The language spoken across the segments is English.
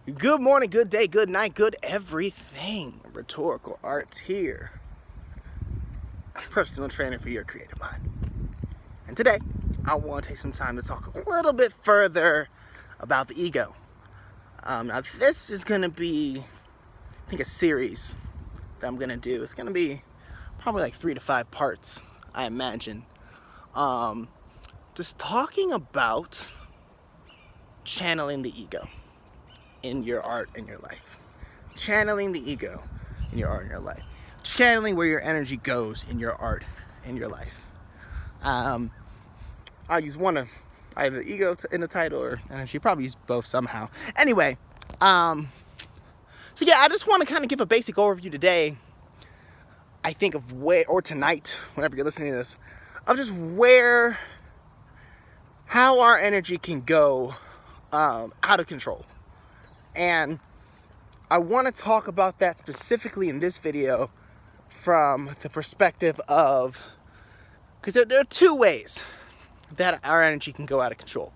Good morning, good day, good night, good everything. Rhetorical Arts here. Personal trainer for your creative mind. And today, I want to take some time to talk a little bit further about the ego. Now, this is going to be, I think, a series that I'm going to do. It's going to be probably like 3 to 5 parts, I imagine. Just talking about channeling the ego in your art and your life. Channeling the ego in your art and your life. Channeling where your energy goes in your art and your life. I'll use one of either ego in the title or energy. Probably use both somehow. Anyway, so yeah, I just want to kind of give a basic overview today. I think of where, or tonight, whenever you're listening to this, of just how our energy can go out of control. And I want to talk about that specifically in this video from the perspective of, because there are 2 ways that our energy can go out of control.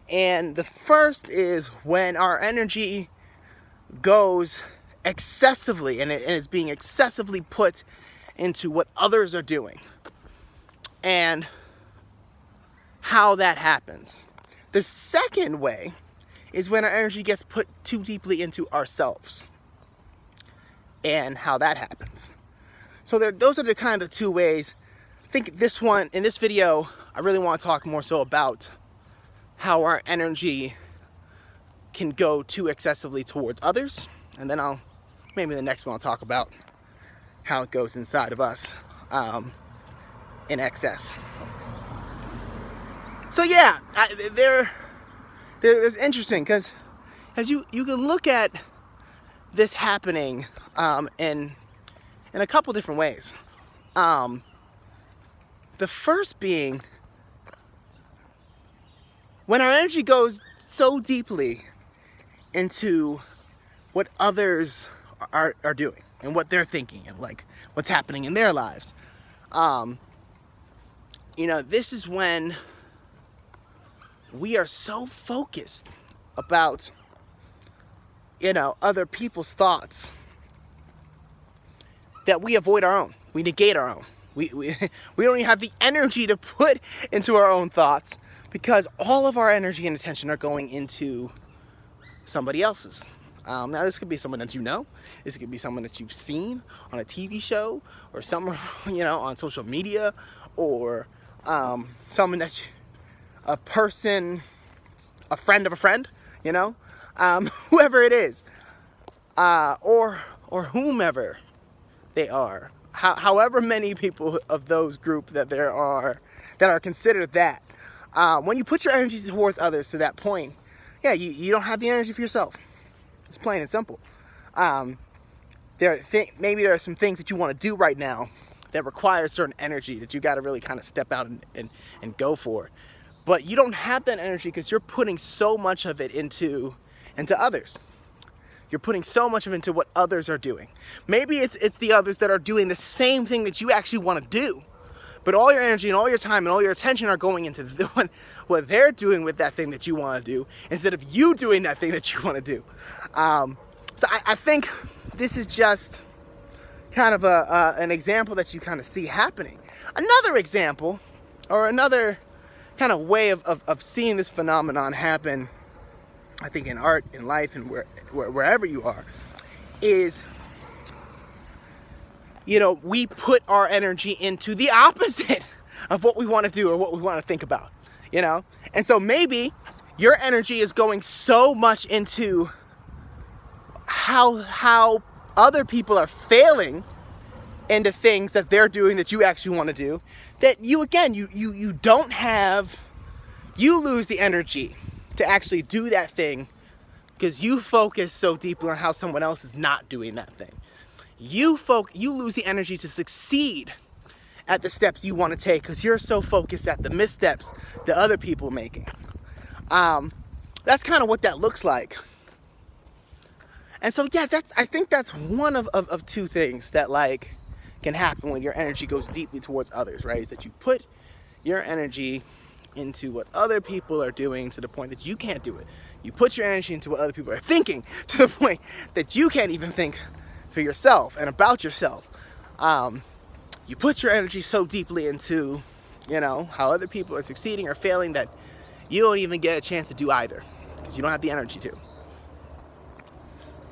And the first is when our energy goes excessively, and it's being excessively put into what others are doing, and how that happens. The second way is when our energy gets put too deeply into ourselves, and how that happens. So those are the kind of 2 ways. I think in this video, I really want to talk more so about how our energy can go too excessively towards others, and then maybe the next one I'll talk about how it goes inside of us in excess. So yeah, it's interesting because as you can look at this happening in a couple different ways. The first being when our energy goes so deeply into what others are doing and what they're thinking and like what's happening in their lives. This is when we are so focused about, other people's thoughts that we avoid our own. We negate our own. We don't even have the energy to put into our own thoughts because all of our energy and attention are going into somebody else's. Now, this could be someone that you know. This could be someone that you've seen on a TV show or somewhere, on social media, or someone that a person, a friend of a friend, whoever it is, or whomever they are, however many people of those group that there are that are considered that. When you put your energy towards others to that point, yeah, you don't have the energy for yourself. It's plain and simple. Maybe there are some things that you want to do right now that require certain energy that you got to really kind of step out and go for. But you don't have that energy because you're putting so much of it into others. You're putting so much of it into what others are doing. Maybe it's the others that are doing the same thing that you actually want to do. But all your energy and all your time and all your attention are going into what they're doing with that thing that you want to do instead of you doing that thing that you want to do. So I think this is just kind of an example that you kind of see happening. Another example, or another kind of way of seeing this phenomenon happen, I think in art, in life, and wherever you are, is, we put our energy into the opposite of what we want to do or what we want to think about, And so maybe your energy is going so much into how other people are failing into things that they're doing that you actually want to do, that you lose the energy to actually do that thing because you focus so deeply on how someone else is not doing that thing. You lose the energy to succeed at the steps you want to take because you're so focused at the missteps that other people are making. That's kind of what that looks like. And so yeah, I think that's one of 2 things that can happen when your energy goes deeply towards others, right? Is that you put your energy into what other people are doing to the point that you can't do it. You put your energy into what other people are thinking to the point that you can't even think for yourself and about yourself. You put your energy so deeply into, you know, how other people are succeeding or failing that you don't even get a chance to do either because you don't have the energy to.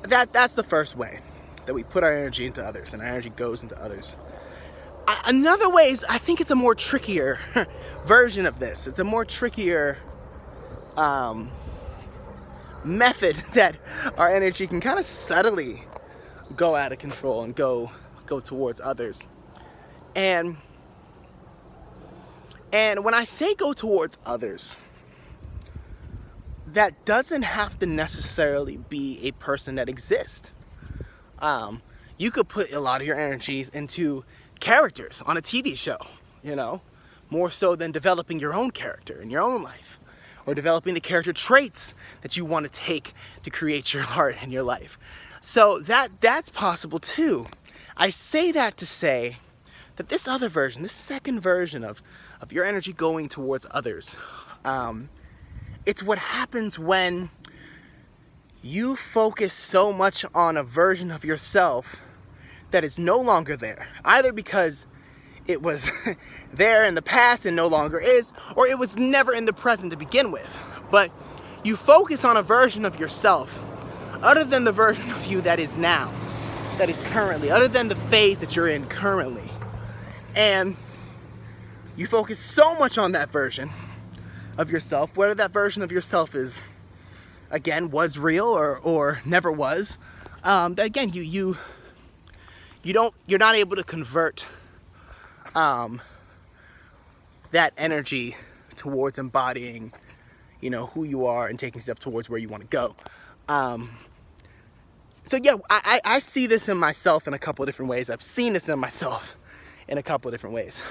That's the first way that we put our energy into others and our energy goes into others. Another way is, I think it's a more trickier version of this. It's a more trickier method that our energy can kind of subtly go out of control and go towards others. And when I say go towards others, that doesn't have to necessarily be a person that exists. You could put a lot of your energies into characters on a TV show, you know, more so than developing your own character in your own life, or developing the character traits that you want to take to create your art in your life. So that's possible too. I say that to say that this other version, this second version of your energy going towards others, it's what happens when you focus so much on a version of yourself that is no longer there, either because it was there in the past and no longer is, or it was never in the present to begin with. But you focus on a version of yourself other than the version of you that is now, that is currently, other than the phase that you're in currently. And you focus so much on that version of yourself, whether that version of yourself is, again, was real or never was, that again, you're not able to convert that energy towards embodying, you know, who you are and taking steps towards where you want to go. So yeah, I see this in myself in a couple of different ways. I've seen this in myself in a couple of different ways.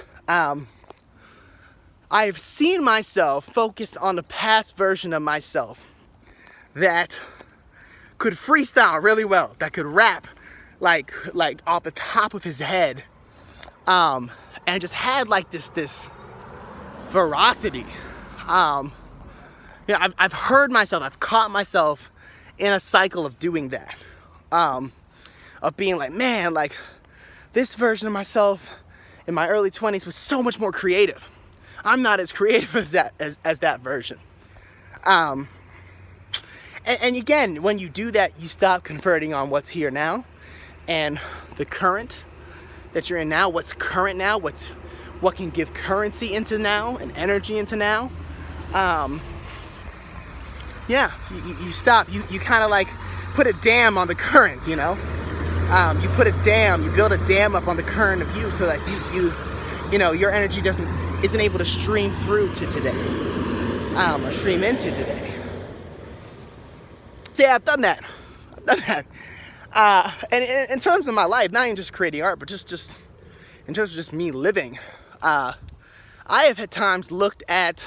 I've seen myself focus on the past version of myself that could freestyle really well, that could rap like off the top of his head, and just had like this veracity. Yeah, I've heard myself, I've caught myself in a cycle of doing that, of being like, man, like this version of myself in my early 20s was so much more creative. I'm not as creative as that version. And again, when you do that, you stop converting on what's here now and the current that you're in now, what's current now, what can give currency into now and energy into now. Yeah, you stop, you kind of like put a dam on the current, you know? You put a dam, you build a dam up on the current of you so that you know, your energy isn't able to stream through to today, or stream into today. So yeah, I've done that. And in terms of my life, not even just creating art, but just in terms of just me living, I have at times looked at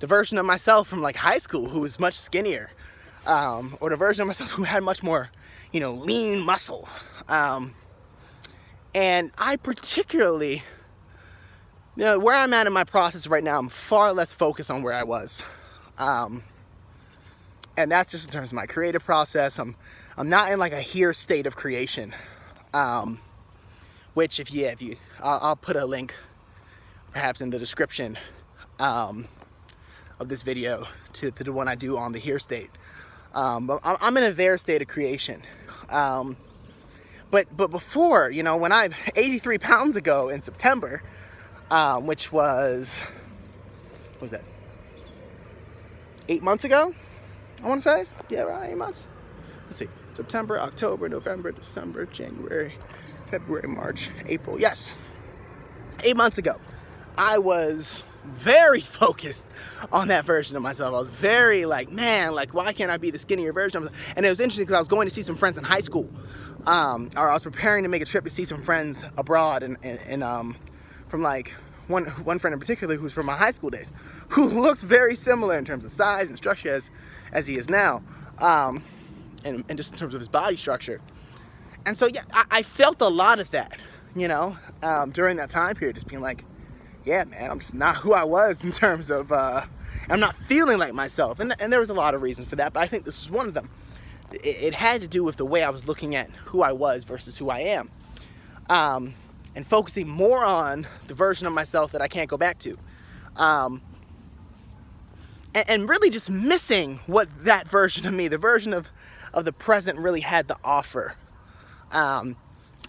the version of myself from like high school who was much skinnier, or the version of myself who had much more, you know, lean muscle. And I particularly, you know, where I'm at in my process right now, I'm far less focused on where I was. And that's just in terms of my creative process. I'm not in like a here state of creation, which I'll put a link perhaps in the description of this video to the one I do on the here state. But I'm in a there state of creation. But before, you know, when I'm 83 pounds ago in September, which was, what was that? 8 months ago, I want to say? Yeah, right, 8 months. Let's see, September, October, November, December, January, February, March, April. Yes, 8 months ago, I was very focused on that version of myself. I was very like, man, like, why can't I be the skinnier version of myself? And it was interesting because I was going to see some friends in high school, or I was preparing to make a trip to see some friends abroad, and from like one friend in particular who's from my high school days, who looks very similar in terms of size and structure as he is now, and just in terms of his body structure. And so yeah, I felt a lot of that, you know, during that time period, just being like, yeah, man, I'm just not who I was in terms of, I'm not feeling like myself. And there was a lot of reasons for that, but I think this was one of them. It had to do with the way I was looking at who I was versus who I am. And focusing more on the version of myself that I can't go back to. And really just missing what that version of me, the version of the present, really had to offer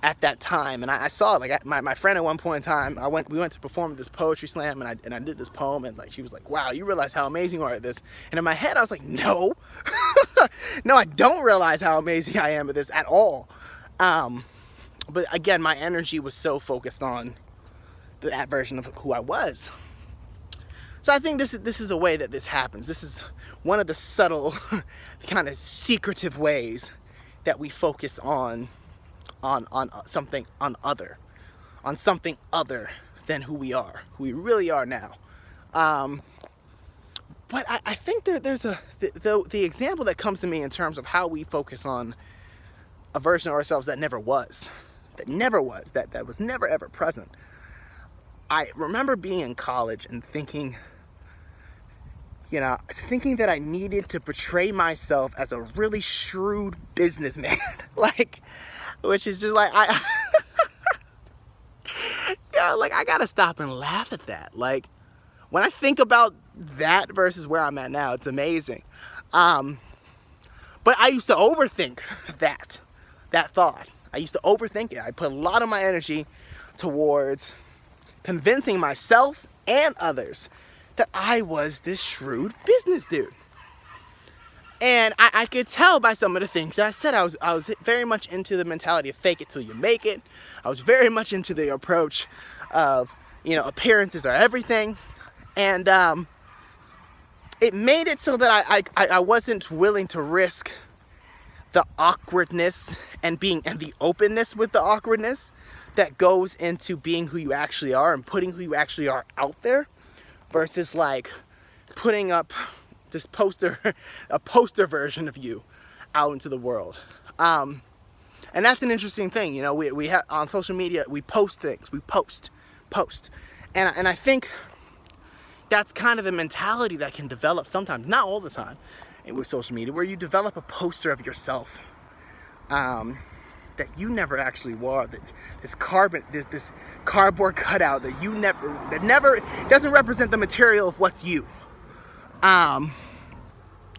at that time. And I saw it. Like my friend at one point in time, we went to perform at this poetry slam, and I did this poem, and like she was like, "Wow, you realize how amazing you are at this?" And in my head, I was like, "No, no, I don't realize how amazing I am at this at all." But again, my energy was so focused on that version of who I was. So I think this is a way that this happens. This is one of the subtle, kind of secretive ways that we focus on something other than who we are, who we really are now. But I think there's the example that comes to me in terms of how we focus on a version of ourselves that never was, that was never ever present. I remember being in college and thinking that I needed to portray myself as a really shrewd businessman, which is just like, I gotta stop and laugh at that. Like, when I think about that versus where I'm at now, it's amazing. But I used to overthink that thought. I used to overthink it. I put a lot of my energy towards convincing myself and others that I was this shrewd business dude. And I could tell by some of the things that I said. I was very much into the mentality of fake it till you make it. I was very much into the approach of, appearances are everything. And it made it so that I wasn't willing to risk the awkwardness and the openness with the awkwardness that goes into being who you actually are and putting who you actually are out there, versus like putting up this a poster version of you out into the world. And that's an interesting thing. We have on social media, we post things, we post. And I think that's kind of the mentality that can develop sometimes, not all the time, with social media, where you develop a poster of yourself that you never actually were, this cardboard cutout that never doesn't represent the material of what's you.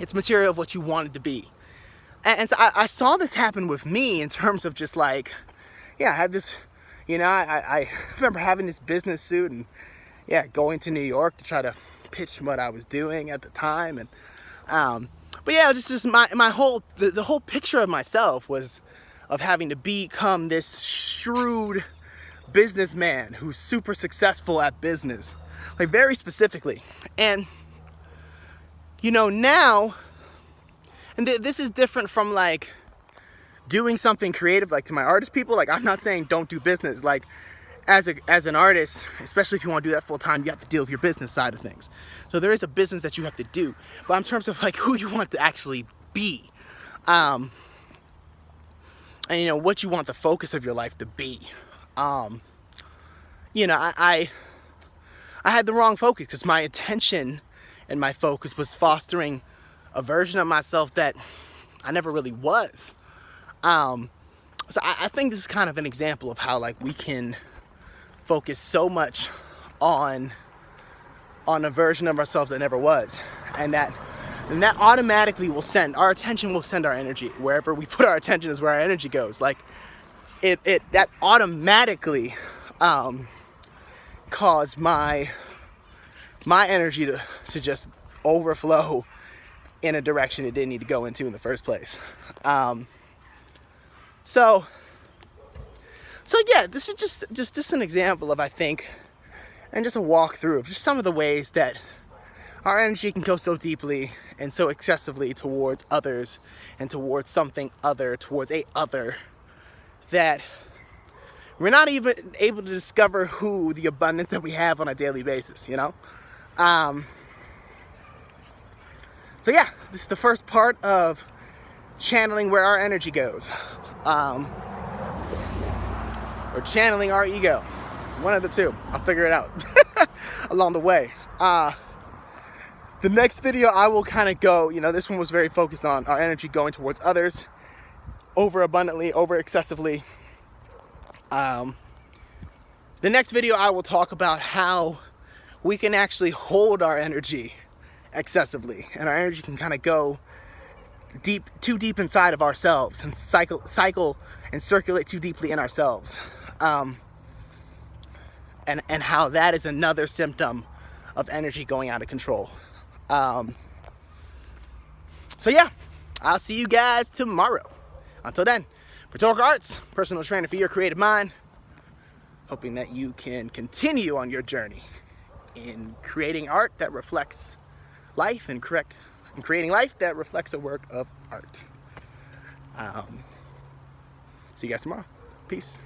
It's material of what you wanted to be. And so I saw this happen with me in terms of just like, I had this, I remember having this business suit and going to New York to try to pitch what I was doing at the time. And but just my whole the whole picture of myself was of having to become this shrewd businessman who's super successful at business, like very specifically. And now, and this is different from like doing something creative, like to my artist people. Like, I'm not saying don't do business. Like, as an artist, especially if you want to do that full time, you have to deal with your business side of things. So there is a business that you have to do. But in terms of like who you want to actually be, and what you want the focus of your life to be, I had the wrong focus, because my attention and my focus was fostering a version of myself that I never really was. So I think this is kind of an example of how like we can focus so much on a version of ourselves that never was, and that automatically will send our energy wherever we put our attention is where our energy goes. Like that automatically caused my energy to just overflow in a direction it didn't need to go into in the first place. So yeah, this is just an example of, I think, and just a walkthrough of just some of the ways that our energy can go so deeply and so excessively towards others and towards something other, towards a other, that we're not even able to discover the abundance that we have on a daily basis, So yeah, this is the first part of channeling where our energy goes. Or channeling our ego. One of the two. I'll figure it out. along the way. The next video I will kind of go, you know, this one was very focused on our energy going towards others, over abundantly, over excessively. The next video I will talk about how we can actually hold our energy excessively, and our energy can kind of go too deep inside of ourselves and cycle and circulate too deeply in ourselves. And how that is another symptom of energy going out of control. So yeah, I'll see you guys tomorrow. Until then, Rhetorical Arts, personal trainer for your creative mind. Hoping that you can continue on your journey in creating art that reflects life and creating life that reflects a work of art. See you guys tomorrow. Peace.